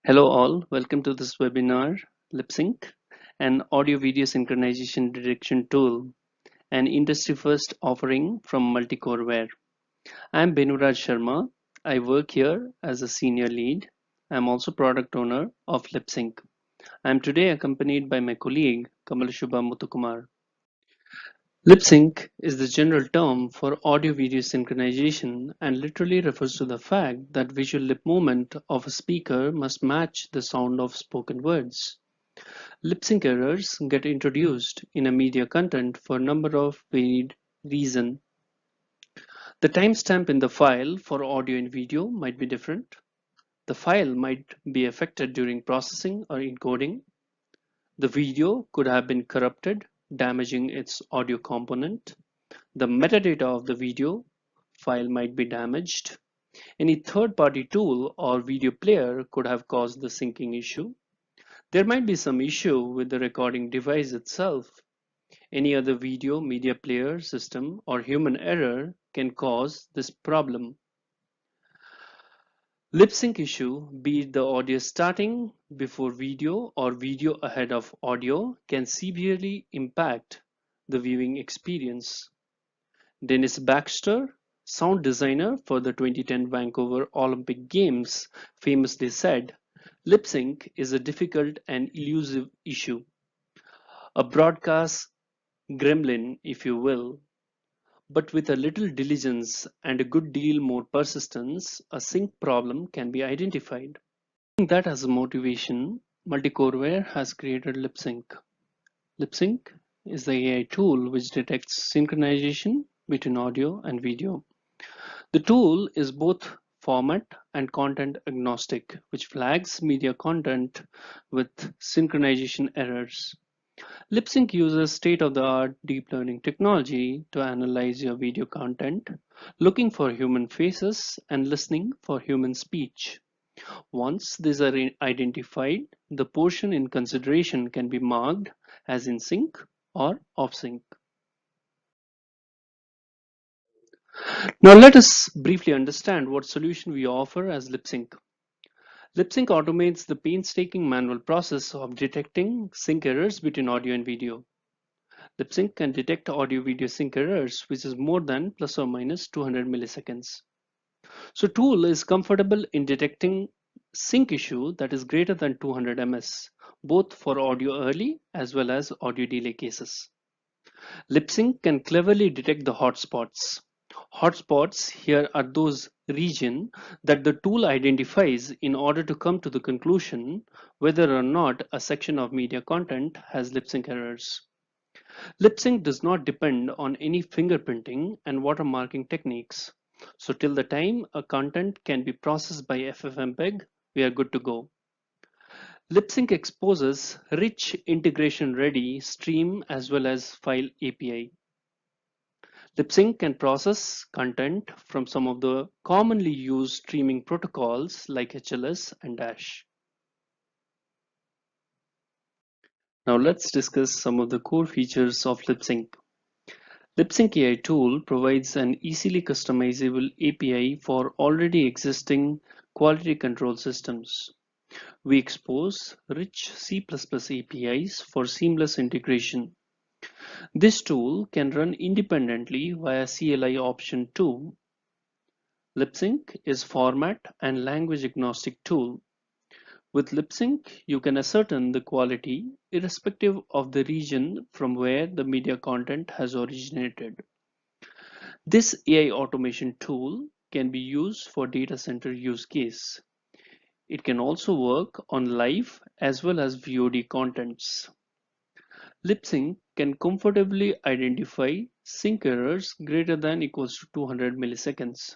Hello all, welcome to this webinar, LipSync, an audio-video synchronization detection tool, an industry-first offering from Multicoreware. I'm Benuraj Sharma. I work here as a senior lead. I'm also product owner of LipSync. I'm today accompanied by my colleague, Kamalashubha Muthukumar. LipSync is the general term for audio-video synchronization and literally refers to the fact that visual lip movement of a speaker must match the sound of spoken words. Lip-sync errors get introduced in a media content for a number of varied reasons. The timestamp in the file for audio and video might be different. The file might be affected during processing or encoding. The video could have been corrupted, damaging its audio component. The metadata of the video file might be damaged. Any third-party tool or video player could have caused the syncing issue. There might be some issue with the recording device itself. Any other video media player system or human error can cause this problem. Lip sync issue, be it the audio starting before video or video ahead of audio, can severely impact the viewing experience. Dennis Baxter, sound designer for the 2010 Vancouver Olympic Games, famously said, "Lip sync is a difficult and elusive issue. A broadcast gremlin, if you will, but with a little diligence and a good deal more persistence, a sync problem can be identified." Using that as a motivation, Multicoreware has created LipSync. LipSync is the AI tool which detects synchronization between audio and video. The tool is both format and content agnostic, which flags media content with synchronization errors. LipSync uses state-of-the-art deep learning technology to analyze your video content, looking for human faces and listening for human speech. Once these are identified, the portion in consideration can be marked as in sync or off sync. Now let us briefly understand what solution we offer as LipSync. LipSync automates the painstaking manual process of detecting sync errors between audio and video. LipSync can detect audio-video sync errors, which is more than plus or minus 200 milliseconds. So tool is comfortable in detecting sync issue that is greater than 200 ms, both for audio early as well as audio delay cases. LipSync can cleverly detect the hotspots. Hotspots here are those regions that the tool identifies in order to come to the conclusion whether or not a section of media content has lip-sync errors. LipSync does not depend on any fingerprinting and watermarking techniques. So till the time a content can be processed by FFmpeg, we are good to go. LipSync exposes rich integration-ready stream as well as file API. LipSync can process content from some of the commonly used streaming protocols like HLS and Dash. Now let's discuss some of the core features of LipSync. LipSync AI tool provides an easily customizable API for already existing quality control systems. We expose rich C++ APIs for seamless integration. This tool can run independently via CLI option 2. LipSync is format and language agnostic tool. With LipSync, you can ascertain the quality irrespective of the region from where the media content has originated. This AI automation tool can be used for data center use case. It can also work on live as well as VOD contents. LipSync can comfortably identify sync errors greater than equals to 200 milliseconds.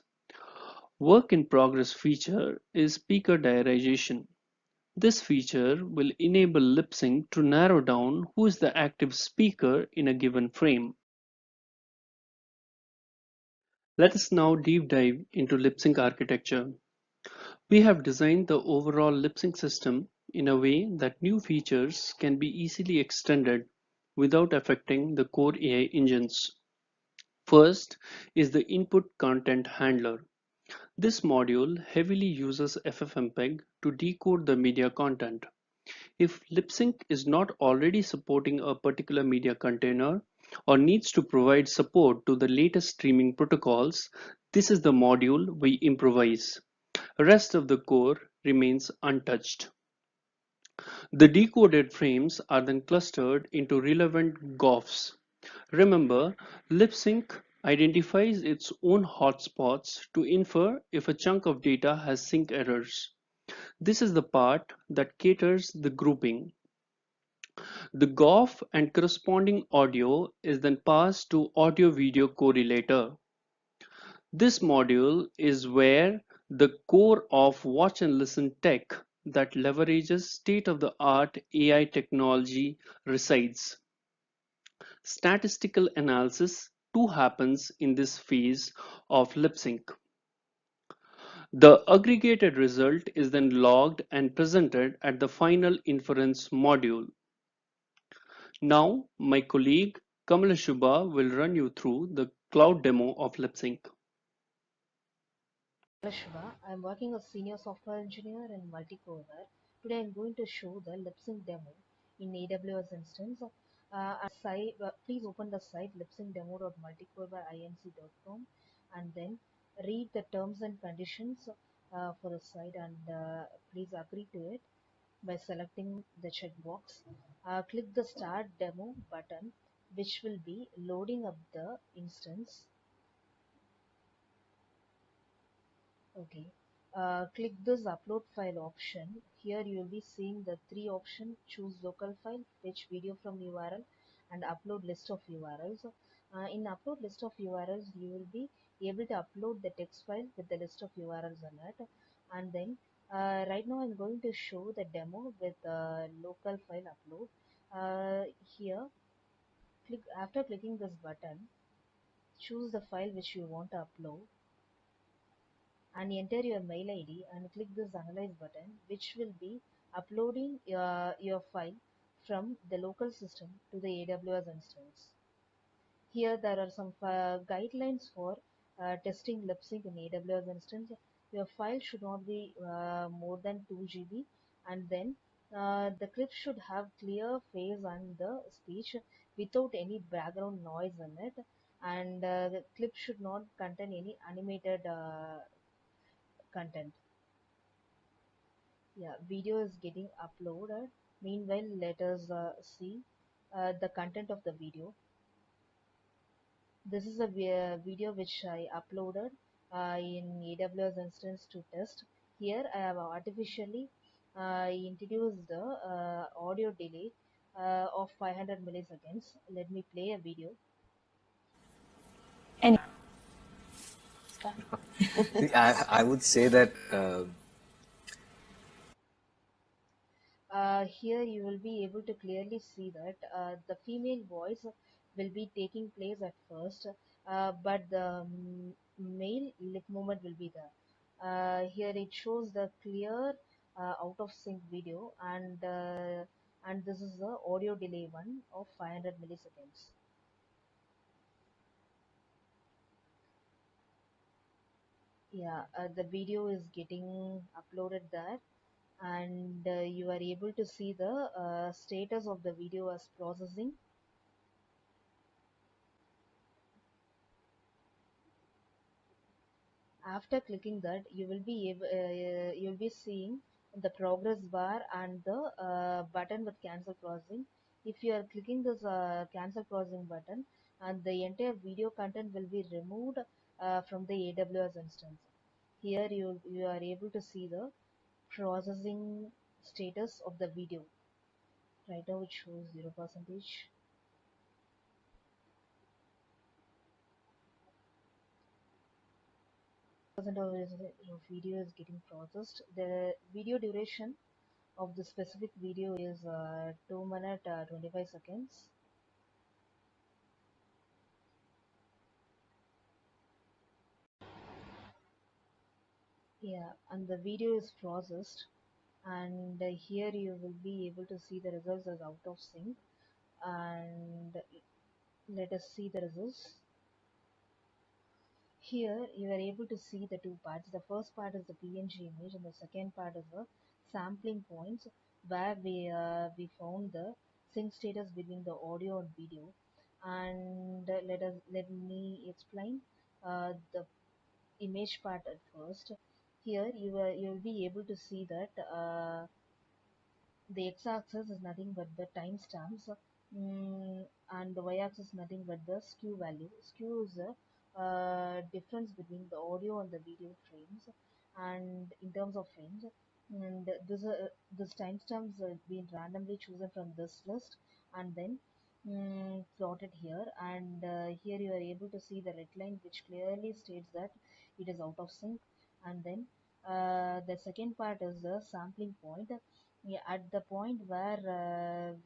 Work in progress feature is speaker diarization. This feature will enable LipSync to narrow down who is the active speaker in a given frame. Let us now deep dive into LipSync architecture. We have designed the overall LipSync system in a way that new features can be easily extended without affecting the core AI engines. First is the input content handler. This module heavily uses FFmpeg to decode the media content. If LipSync is not already supporting a particular media container or needs to provide support to the latest streaming protocols, this is the module we improvise. The rest of the core remains untouched. The decoded frames are then clustered into relevant GOFs. Remember, LipSync identifies its own hotspots to infer if a chunk of data has sync errors. This is the part that caters the grouping. The GOF and corresponding audio is then passed to audio-video correlator. This module is where the core of watch and listen tech that leverages state-of-the-art AI technology resides. Statistical analysis too happens in this phase of LipSync. The aggregated result is then logged and presented at the final inference module. Now, my colleague Kamala Shubha will run you through the cloud demo of LipSync. Shiva. I'm working as senior software engineer in Multicoreware. Today I'm going to show the LipSync demo in AWS instance. Please open the site lipsyncdemo.multicoreware.inc.com and then read the terms and conditions for the site and please agree to it by selecting the checkbox. Click the Start Demo button, which will be loading up the instance. Okay. Click this upload file option. Here you will be seeing the three options: choose local file, fetch video from URL, and upload list of URLs. In upload list of URLs, you will be able to upload the text file with the list of URLs on it. And then right now I'm going to show the demo with local file upload. Here, after clicking this button, choose the file which you want to upload and enter your mail ID and click this analyze button, which will be uploading your file from the local system to the AWS instance. Here there are some guidelines for testing LipSync in AWS instance. Your file should not be more than 2 GB, and then the clip should have clear phase and the speech without any background noise in it, and the clip should not contain any animated content. Yeah, video is getting uploaded. Meanwhile, let us see the content of the video. This is a video which I uploaded in AWS instance to test. Here I have artificially introduced the audio delay of 500 milliseconds. Let me play a video. And I would say that Here you will be able to clearly see that the female voice will be taking place at first, but the male lip movement will be there. Here it shows the clear out of sync video, and this is the audio delay one of 500 milliseconds. Yeah, the video is getting uploaded there, and you are able to see the status of the video as processing. After clicking that, you'll be seeing the progress bar and the button with cancel processing. If you are clicking this cancel processing button, and the entire video content will be removed from the AWS instance. Here you are able to see the processing status of the video. Right now it shows 0%. Percent of the video is getting processed. The video duration of the specific video is 2 minutes 25 seconds. Yeah, and the video is processed, and here you will be able to see the results as out of sync. And let us see the results. Here you are able to see the two parts. The first part is the PNG image, and the second part is the sampling points where we found the sync status between the audio and video. And let me explain the image part at first. Here you'll be able to see that the x-axis is nothing but the timestamps, and the y-axis is nothing but the skew value. Skew is the difference between the audio and the video frames, and in terms of frames, and this timestamps are being randomly chosen from this list and then plotted here. And here you are able to see the red line which clearly states that it is out of sync. And then the second part is the sampling point. Yeah, at the point where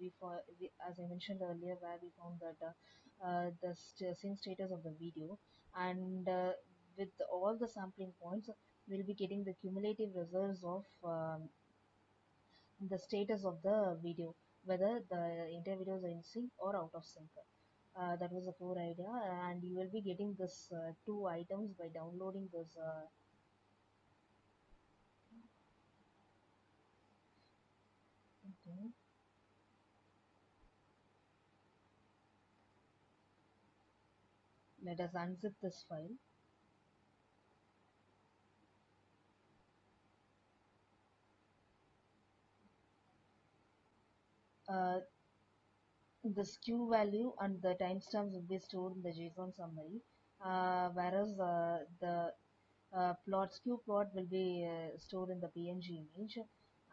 as I mentioned earlier, where we found that the sync status of the video, and with all the sampling points, we'll be getting the cumulative results of the status of the video, whether the entire videos are in sync or out of sync. That was a core idea, and you will be getting this two items by downloading this. Okay, let us unzip this file. Uh, the skew value and the timestamps will be stored in the JSON summary, whereas the skew plot will be stored in the PNG image,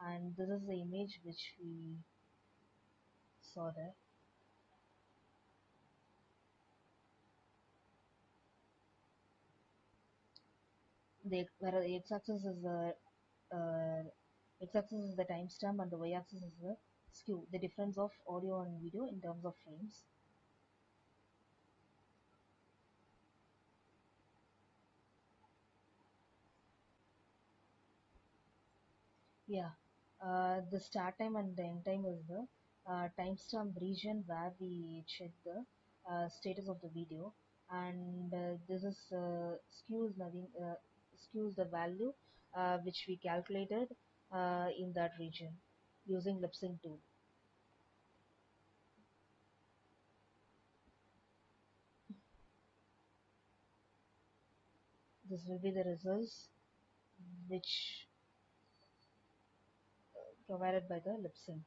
and this is the image which we saw there. Where the x-axis is the uh, x-axis is the timestamp and the y-axis is the skew, the difference of audio and video in terms of frames. Yeah, the start time and the end time is the timestamp region where we check the status of the video, and this is skews nothing skews the value which we calculated in that region using LipSync tool. This will be the results which provided by the LipSync.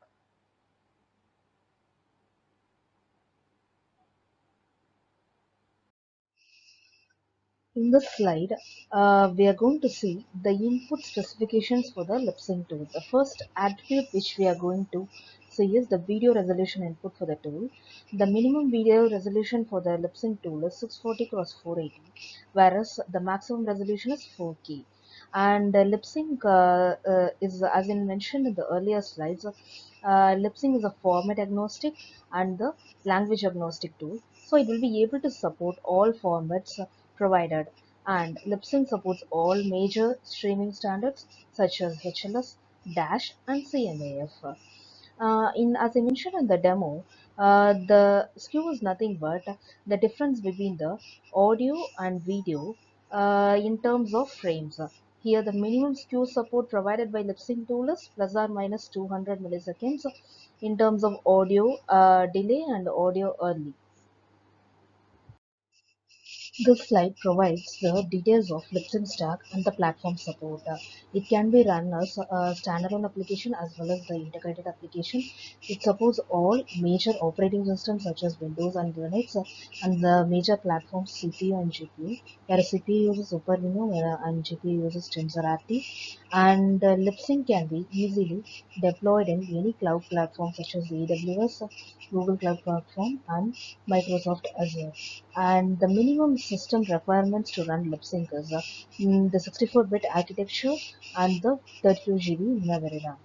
In this slide, we are going to see the input specifications for the LipSync tool. The first attribute which we are going to see is the video resolution input for the tool. The minimum video resolution for the LipSync tool is 640 x 480, whereas the maximum resolution is 4K. And LipSync is, as I mentioned in the earlier slides, LipSync is a format agnostic and the language agnostic tool. So it will be able to support all formats provided, and LipSync supports all major streaming standards such as HLS, Dash, and CMAF. As I mentioned in the demo, the skew is nothing but the difference between the audio and video in terms of frames. Here, the minimum skew support provided by LipSync tool is plus or minus 200 milliseconds in terms of audio delay and audio early. This slide provides the details of LipSync stack and the platform support. It can be run as a standalone application as well as the integrated application. It supports all major operating systems such as Windows and Linux, and the major platforms CPU and GPU. Where CPU uses SuperVino and GPU uses TensorRT. And LipSync can be easily deployed in any cloud platform such as AWS, Google Cloud Platform, and Microsoft Azure. And the minimum system requirements to run LipSync is the 64-bit architecture and the 32 GB memory RAM.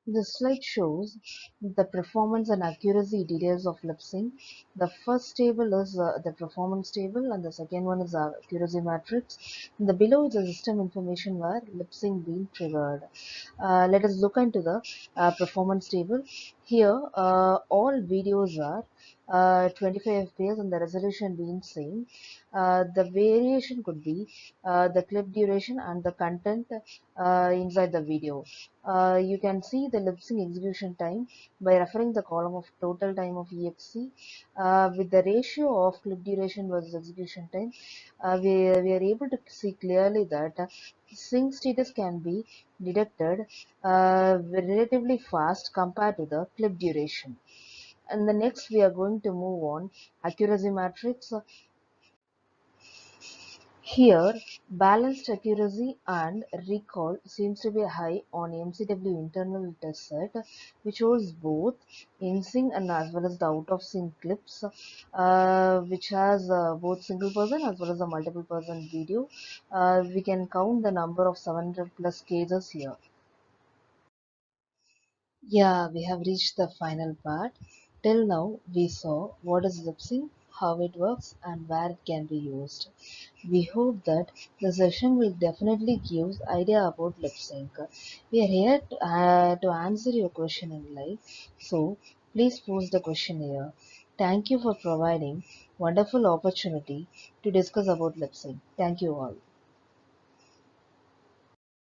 This slide shows the performance and accuracy details of LipSync. The first table is the performance table, and the second one is the accuracy matrix. And the below is the system information where LipSync being triggered. Let us look into the performance table. Here, all videos are 25 FPS and the resolution being same. The variation could be the clip duration and the content inside the video. You can see the lip sync execution time by referring the column of total time of EXC with the ratio of clip duration versus execution time. We are able to see clearly that sync status can be detected relatively fast compared to the clip duration. And the next we are going to move on accuracy matrix. Here, balanced accuracy and recall seems to be high on MCW internal test set, which shows both in sync and as well as the out of sync clips, which has both single person as well as a multiple person video. We can count the number of 700 plus cases here. Yeah, we have reached the final part. Till now, we saw what is LipSync, how it works, and where it can be used. We hope that the session will definitely give idea about LipSync. We are here to answer your question in live, so please post the question here. Thank you for providing wonderful opportunity to discuss about LipSync. Thank you all.